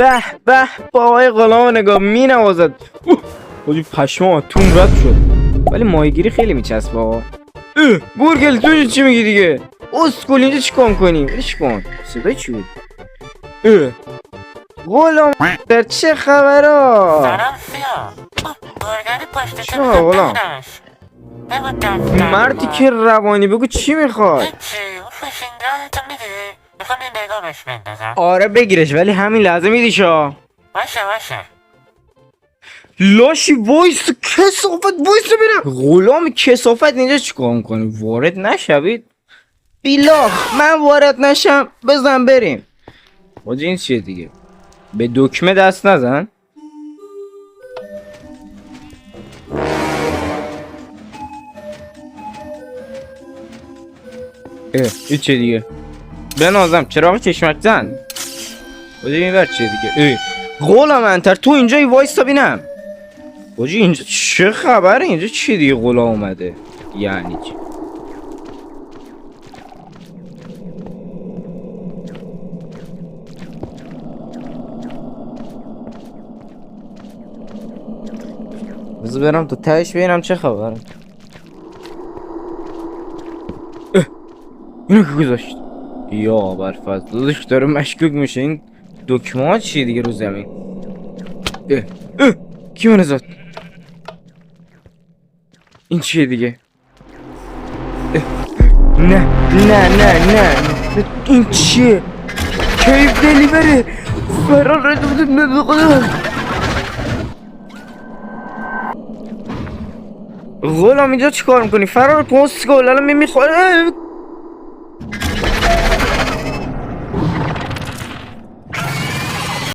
به به با آقای غلام نگاه می نوازد. حاجی پشمام تون رد شد. ولی ماهیگیری خیلی میچسبه آقا. گورگل تو چی میگی دیگه؟ اسکول اینجا چی کام کنی؟ ولش کن. صدای چی بود؟ غلام در چه خبرها؟ سلام سیا گورگلی پشت چرا غلام؟ مردی که روانی بگو چی میخواد؟ هیچی اون فشنگانتو میدی؟ میخوام یه نگاه بهش بندازم آره بگیرش ولی همین لحظه میدیشا. باشه باشه لاشی وایس کسافت وایس ببینم. غلام کسافت اینجا چیکار میکنی؟ وارد نشوید. بیلاخ من وارد نشم بزن بریم. حاجی این چیه دیگه؟ به دکمه دست نزن. این چیه دیگه؟ بنازم چراغ چشمک زن. حاجی این ور چیه دیگه؟ غلام انتر تو اینجایی وایستا بینم. حاجی اینجا چه خبره؟ اینجا چی دیگه غلام اومده؟ یعنی چی؟ بذار برم تو تهش ببینم چه خبره. اینو که گذاشت یا برفضل داداش داره مشکوک میشه. این دکمه ها چیه دیگه رو زمین؟ کی منو زد؟ این چیه دیگه؟ نه نه نه نه این چیه؟ کیف دلیوره فرار غلام اینجا چی کار میکنی؟ فرار کن سگل الان میخوره.